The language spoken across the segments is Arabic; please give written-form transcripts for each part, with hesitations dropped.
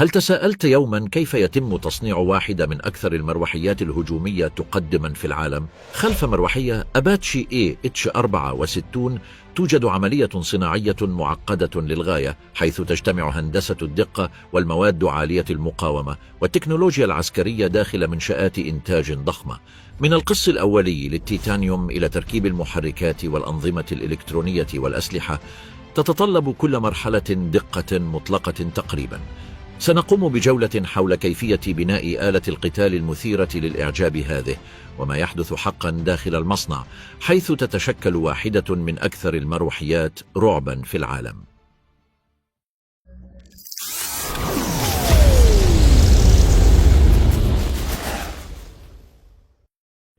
هل تساءلت يوما كيف يتم تصنيع واحدة من أكثر المروحيات الهجومية تقدما في العالم؟ خلف مروحية أباتشي AH-64 توجد عملية صناعية معقدة للغاية، حيث تجتمع هندسة الدقة والمواد عالية المقاومة والتكنولوجيا العسكرية داخل منشآت إنتاج ضخمة. من القص الأولي للتيتانيوم إلى تركيب المحركات والأنظمة الإلكترونية والأسلحة، تتطلب كل مرحلة دقة مطلقة تقريبا. سنقوم بجولة حول كيفية بناء آلة القتال المثيرة للإعجاب هذه، وما يحدث حقا داخل المصنع، حيث تتشكل واحدة من أكثر المروحيات رعبا في العالم.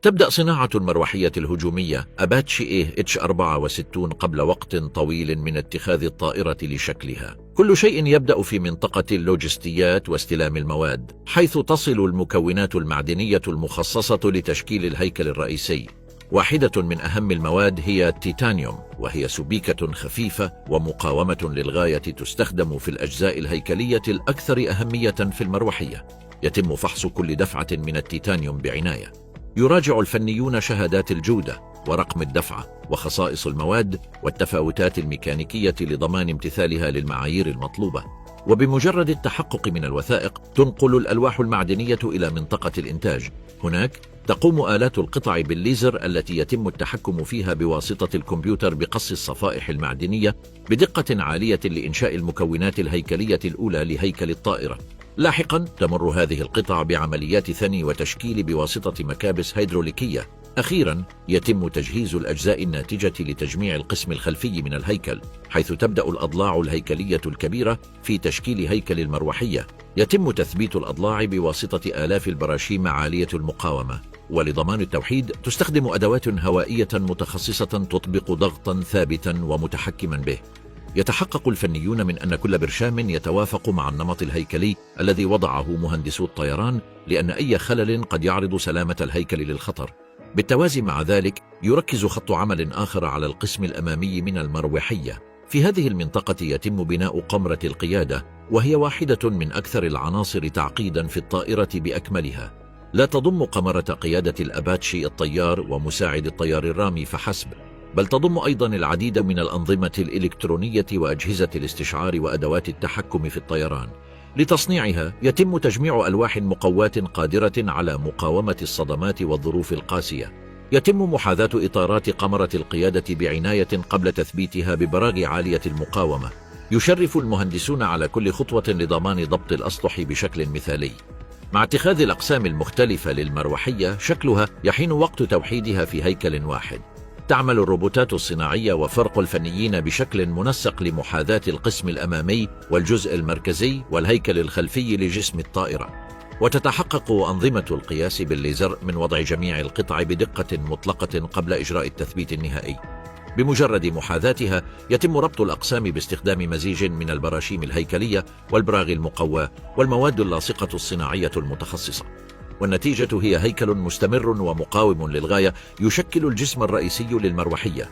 تبدأ صناعة المروحية الهجومية أباتشي AH-64 قبل وقت طويل من اتخاذ الطائرة لشكلها. كل شيء يبدأ في منطقة اللوجستيات واستلام المواد، حيث تصل المكونات المعدنية المخصصة لتشكيل الهيكل الرئيسي. واحدة من أهم المواد هي التيتانيوم، وهي سبيكة خفيفة ومقاومة للغاية، تستخدم في الأجزاء الهيكلية الأكثر أهمية في المروحية. يتم فحص كل دفعة من التيتانيوم بعناية. يراجع الفنيون شهادات الجودة ورقم الدفعة وخصائص المواد والتفاوتات الميكانيكية لضمان امتثالها للمعايير المطلوبة. وبمجرد التحقق من الوثائق، تنقل الألواح المعدنية إلى منطقة الإنتاج. هناك تقوم آلات القطع بالليزر التي يتم التحكم فيها بواسطة الكمبيوتر بقص الصفائح المعدنية بدقة عالية لإنشاء المكونات الهيكلية الأولى لهيكل الطائرة. لاحقا تمر هذه القطع بعمليات ثني وتشكيل بواسطة مكابس هيدروليكية. أخيرا يتم تجهيز الأجزاء الناتجة لتجميع القسم الخلفي من الهيكل، حيث تبدأ الأضلاع الهيكلية الكبيرة في تشكيل هيكل المروحية. يتم تثبيت الأضلاع بواسطة آلاف البراشيم عالية المقاومة، ولضمان التوحيد تستخدم أدوات هوائية متخصصة تطبق ضغطا ثابتا ومتحكما به. يتحقق الفنيون من أن كل برشام يتوافق مع النمط الهيكلي الذي وضعه مهندسو الطيران، لأن أي خلل قد يعرض سلامة الهيكل للخطر. بالتوازي مع ذلك، يركز خط عمل آخر على القسم الأمامي من المروحية. في هذه المنطقة يتم بناء قمرة القيادة، وهي واحدة من أكثر العناصر تعقيدا في الطائرة بأكملها. لا تضم قمرة قيادة الأباتشي الطيار ومساعد الطيار الرامي فحسب، بل تضم أيضا العديد من الأنظمة الإلكترونية وأجهزة الاستشعار وأدوات التحكم في الطيران. لتصنيعها يتم تجميع ألواح مقواة قادرة على مقاومة الصدمات والظروف القاسية. يتم محاذاة إطارات قمرة القيادة بعناية قبل تثبيتها ببراغي عالية المقاومة. يشرف المهندسون على كل خطوة لضمان ضبط الأسطح بشكل مثالي. مع اتخاذ الأقسام المختلفة للمروحية شكلها، يحين وقت توحيدها في هيكل واحد. تعمل الروبوتات الصناعية وفرق الفنيين بشكل منسق لمحاذاة القسم الأمامي والجزء المركزي والهيكل الخلفي لجسم الطائرة. وتتحقق أنظمة القياس بالليزر من وضع جميع القطع بدقة مطلقة قبل إجراء التثبيت النهائي. بمجرد محاذاتها يتم ربط الأقسام باستخدام مزيج من البراشيم الهيكلية والبراغي المقواة والمواد اللاصقة الصناعية المتخصصة، والنتيجة هي هيكل مستمر ومقاوم للغاية يشكل الجسم الرئيسي للمروحية.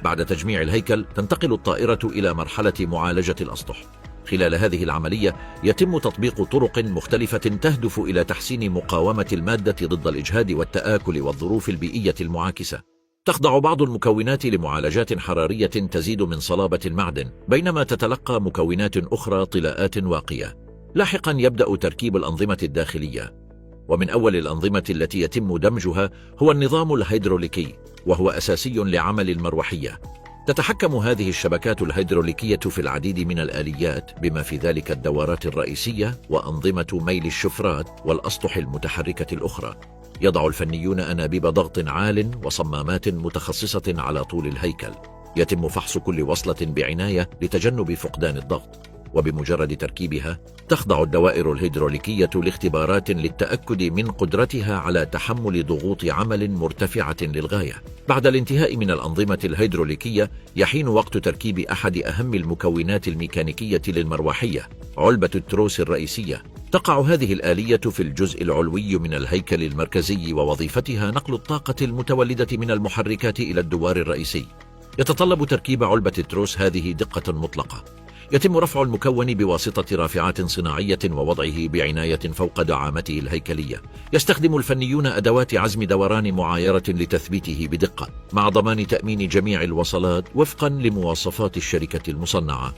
بعد تجميع الهيكل تنتقل الطائرة إلى مرحلة معالجة الأسطح. خلال هذه العملية يتم تطبيق طرق مختلفة تهدف إلى تحسين مقاومة المادة ضد الإجهاد والتآكل والظروف البيئية المعاكسة. تخضع بعض المكونات لمعالجات حرارية تزيد من صلابة المعدن، بينما تتلقى مكونات أخرى طلاءات واقية. لاحقا يبدأ تركيب الأنظمة الداخلية، ومن أول الأنظمة التي يتم دمجها هو النظام الهيدروليكي، وهو أساسي لعمل المروحية. تتحكم هذه الشبكات الهيدروليكية في العديد من الآليات، بما في ذلك الدوارات الرئيسية وأنظمة ميل الشفرات والأسطح المتحركة الأخرى. يضع الفنيون أنابيب ضغط عال وصمامات متخصصة على طول الهيكل. يتم فحص كل وصلة بعناية لتجنب فقدان الضغط، وبمجرد تركيبها تخضع الدوائر الهيدروليكية لاختبارات للتأكد من قدرتها على تحمل ضغوط عمل مرتفعة للغاية. بعد الانتهاء من الأنظمة الهيدروليكية يحين وقت تركيب أحد أهم المكونات الميكانيكية للمروحية، علبة التروس الرئيسية. تقع هذه الآلية في الجزء العلوي من الهيكل المركزي، ووظيفتها نقل الطاقة المتولدة من المحركات إلى الدوار الرئيسي. يتطلب تركيب علبة التروس هذه دقة مطلقة، يتم رفع المكون بواسطة رافعات صناعية ووضعه بعناية فوق دعامته الهيكلية. يستخدم الفنيون أدوات عزم دوران معايرة لتثبيته بدقة، مع ضمان تأمين جميع الوصلات وفقا لمواصفات الشركة المصنعة.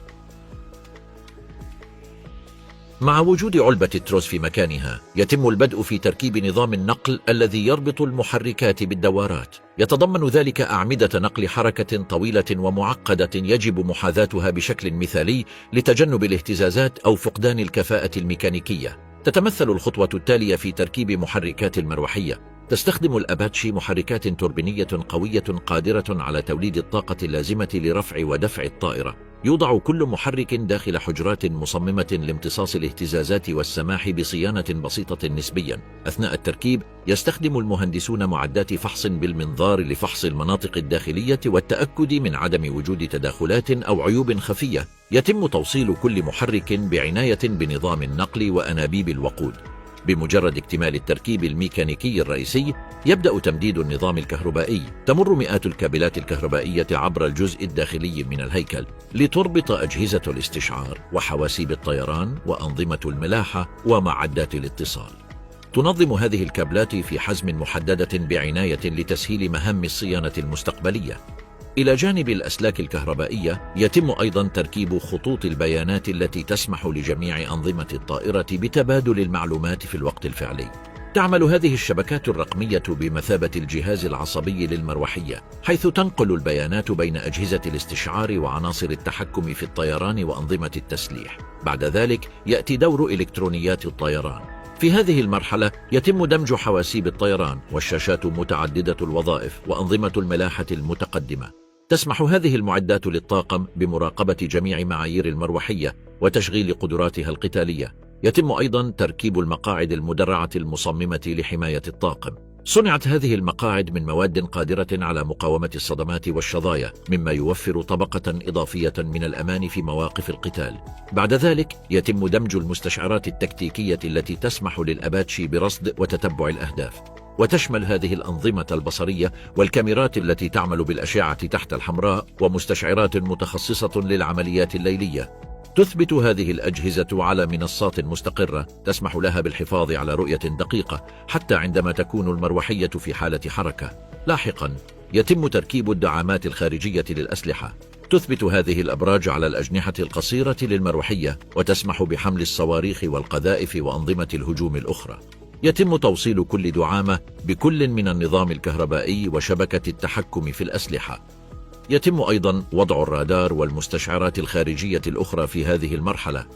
مع وجود علبة التروس في مكانها، يتم البدء في تركيب نظام النقل الذي يربط المحركات بالدوارات. يتضمن ذلك أعمدة نقل حركة طويلة ومعقدة يجب محاذاتها بشكل مثالي لتجنب الاهتزازات أو فقدان الكفاءة الميكانيكية. تتمثل الخطوة التالية في تركيب محركات المروحية. تستخدم الأباتشي محركات توربينية قوية قادرة على توليد الطاقة اللازمة لرفع ودفع الطائرة. يوضع كل محرك داخل حجرات مصممة لامتصاص الاهتزازات والسماح بصيانة بسيطة نسبيا. أثناء التركيب يستخدم المهندسون معدات فحص بالمنظار لفحص المناطق الداخلية والتأكد من عدم وجود تداخلات أو عيوب خفية. يتم توصيل كل محرك بعناية بنظام النقل وأنابيب الوقود. بمجرد اكتمال التركيب الميكانيكي الرئيسي، يبدأ تمديد النظام الكهربائي. تمر مئات الكابلات الكهربائية عبر الجزء الداخلي من الهيكل لتربط أجهزة الاستشعار وحواسيب الطيران وأنظمة الملاحة ومعدات الاتصال. تنظم هذه الكابلات في حزم محددة بعناية لتسهيل مهام الصيانة المستقبلية. إلى جانب الأسلاك الكهربائية، يتم أيضا تركيب خطوط البيانات التي تسمح لجميع أنظمة الطائرة بتبادل المعلومات في الوقت الفعلي. تعمل هذه الشبكات الرقمية بمثابة الجهاز العصبي للمروحية، حيث تنقل البيانات بين أجهزة الاستشعار وعناصر التحكم في الطيران وأنظمة التسليح. بعد ذلك يأتي دور إلكترونيات الطيران. في هذه المرحلة يتم دمج حواسيب الطيران والشاشات متعددة الوظائف وأنظمة الملاحة المتقدمة. تسمح هذه المعدات للطاقم بمراقبة جميع معايير المروحية وتشغيل قدراتها القتالية. يتم أيضا تركيب المقاعد المدرعة المصممة لحماية الطاقم. صنعت هذه المقاعد من مواد قادرة على مقاومة الصدمات والشظايا، مما يوفر طبقة إضافية من الأمان في مواقف القتال. بعد ذلك يتم دمج المستشعرات التكتيكية التي تسمح للأباتشي برصد وتتبع الأهداف، وتشمل هذه الأنظمة البصرية والكاميرات التي تعمل بالأشعة تحت الحمراء ومستشعرات متخصصة للعمليات الليلية. تثبت هذه الأجهزة على منصات مستقرة تسمح لها بالحفاظ على رؤية دقيقة حتى عندما تكون المروحية في حالة حركة. لاحقا يتم تركيب الدعامات الخارجية للأسلحة. تثبت هذه الأبراج على الأجنحة القصيرة للمروحية وتسمح بحمل الصواريخ والقذائف وأنظمة الهجوم الأخرى. يتم توصيل كل دعامة بكل من النظام الكهربائي وشبكة التحكم في الأسلحة. يتم أيضا وضع الرادار والمستشعرات الخارجية الأخرى في هذه المرحلة.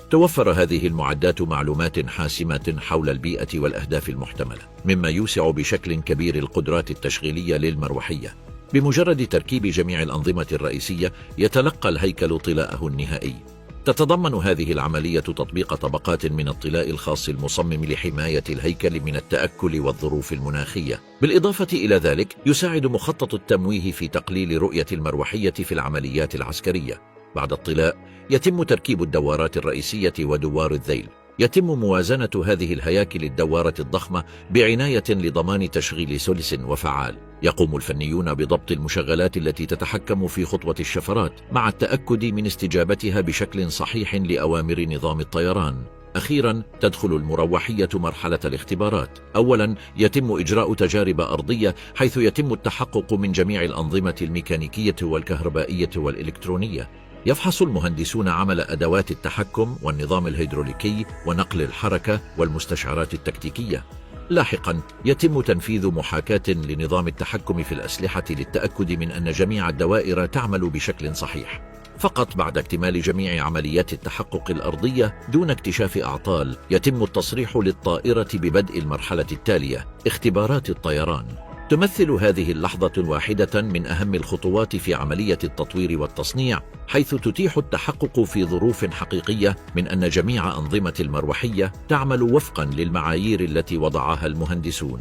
توفر هذه المعدات معلومات حاسمة حول البيئة والأهداف المحتملة، مما يوسع بشكل كبير القدرات التشغيلية للمروحية. بمجرد تركيب جميع الأنظمة الرئيسية، يتلقى الهيكل طلاءه النهائي. تتضمن هذه العملية تطبيق طبقات من الطلاء الخاص المصمم لحماية الهيكل من التأكل والظروف المناخية. بالإضافة إلى ذلك، يساعد مخطط التمويه في تقليل رؤية المروحية في العمليات العسكرية. بعد الطلاء يتم تركيب الدوارات الرئيسية ودوار الذيل. يتم موازنة هذه الهياكل الدوارة الضخمة بعناية لضمان تشغيل سلس وفعال. يقوم الفنيون بضبط المشغلات التي تتحكم في خطوة الشفرات مع التأكد من استجابتها بشكل صحيح لأوامر نظام الطيران. أخيرا تدخل المروحية مرحلة الاختبارات. أولا يتم إجراء تجارب أرضية، حيث يتم التحقق من جميع الأنظمة الميكانيكية والكهربائية والإلكترونية. يفحص المهندسون عمل أدوات التحكم والنظام الهيدروليكي ونقل الحركة والمستشعرات التكتيكية. لاحقا يتم تنفيذ محاكاة لنظام التحكم في الأسلحة للتأكد من أن جميع الدوائر تعمل بشكل صحيح. فقط بعد اكتمال جميع عمليات التحقق الأرضية دون اكتشاف أعطال، يتم التصريح للطائرة ببدء المرحلة التالية، اختبارات الطيران. تمثل هذه اللحظة واحدة من أهم الخطوات في عملية التطوير والتصنيع، حيث تتيح التحقق في ظروف حقيقية من أن جميع أنظمة المروحية تعمل وفقا للمعايير التي وضعها المهندسون.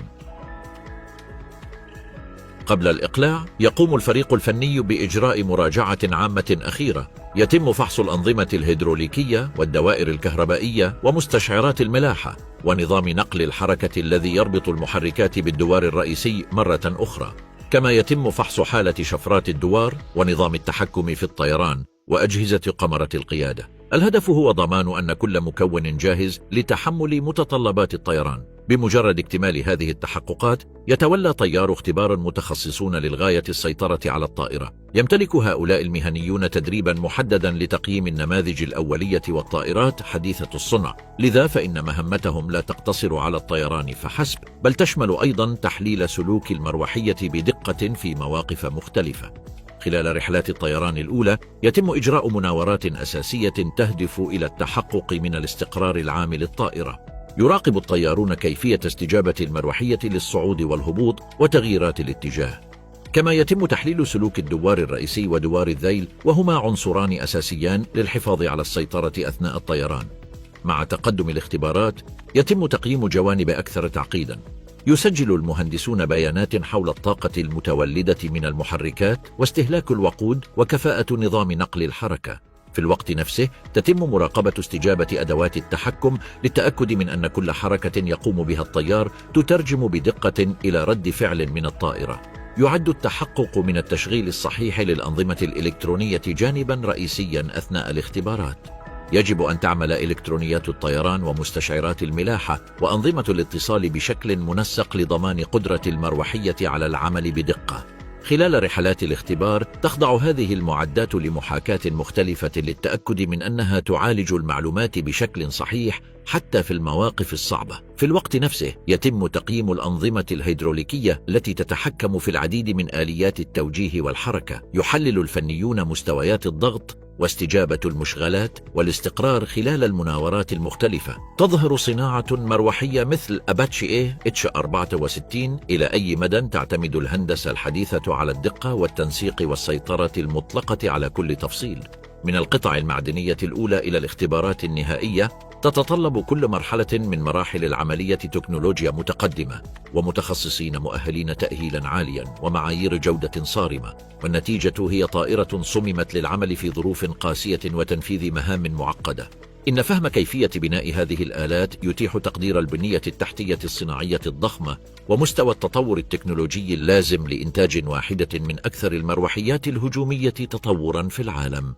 قبل الإقلاع يقوم الفريق الفني بإجراء مراجعة عامة أخيرة. يتم فحص الأنظمة الهيدروليكية والدوائر الكهربائية ومستشعرات الملاحة ونظام نقل الحركة الذي يربط المحركات بالدوار الرئيسي مرة أخرى. كما يتم فحص حالة شفرات الدوار ونظام التحكم في الطيران وأجهزة قمرة القيادة. الهدف هو ضمان أن كل مكون جاهز لتحمل متطلبات الطيران. بمجرد اكتمال هذه التحققات يتولى طيار اختبار متخصصون للغاية السيطرة على الطائرة. يمتلك هؤلاء المهنيون تدريبا محددا لتقييم النماذج الأولية والطائرات حديثة الصنع، لذا فإن مهمتهم لا تقتصر على الطيران فحسب، بل تشمل أيضا تحليل سلوك المروحية بدقة في مواقف مختلفة. خلال رحلات الطيران الأولى يتم إجراء مناورات أساسية تهدف إلى التحقق من الاستقرار العام للطائرة. يراقب الطيارون كيفية استجابة المروحية للصعود والهبوط وتغييرات الاتجاه، كما يتم تحليل سلوك الدوار الرئيسي ودوار الذيل، وهما عنصران أساسيان للحفاظ على السيطرة أثناء الطيران. مع تقدم الاختبارات يتم تقييم جوانب أكثر تعقيدا. يسجل المهندسون بيانات حول الطاقة المتولدة من المحركات واستهلاك الوقود وكفاءة نظام نقل الحركة. في الوقت نفسه تتم مراقبة استجابة أدوات التحكم للتأكد من أن كل حركة يقوم بها الطيار تترجم بدقة إلى رد فعل من الطائرة. يعد التحقق من التشغيل الصحيح للأنظمة الإلكترونية جانبا رئيسيا أثناء الاختبارات. يجب أن تعمل إلكترونيات الطيران ومستشعرات الملاحة وأنظمة الاتصال بشكل منسق لضمان قدرة المروحية على العمل بدقة. خلال رحلات الاختبار تخضع هذه المعدات لمحاكاة مختلفة للتأكد من أنها تعالج المعلومات بشكل صحيح حتى في المواقف الصعبة. في الوقت نفسه يتم تقييم الأنظمة الهيدروليكية التي تتحكم في العديد من آليات التوجيه والحركة. يحلل الفنيون مستويات الضغط واستجابة المشغلات والاستقرار خلال المناورات المختلفة. تظهر صناعة مروحية مثل أباتشي H64 إلى أي مدى تعتمد الهندسة الحديثة على الدقة والتنسيق والسيطرة المطلقة على كل تفصيل. من القطع المعدنية الأولى إلى الاختبارات النهائية تتطلب كل مرحلة من مراحل العملية تكنولوجيا متقدمة ومتخصصين مؤهلين تأهيلا عاليا ومعايير جودة صارمة، والنتيجة هي طائرة صممت للعمل في ظروف قاسية وتنفيذ مهام معقدة. إن فهم كيفية بناء هذه الآلات يتيح تقدير البنية التحتية الصناعية الضخمة ومستوى التطور التكنولوجي اللازم لإنتاج واحدة من أكثر المروحيات الهجومية تطورا في العالم.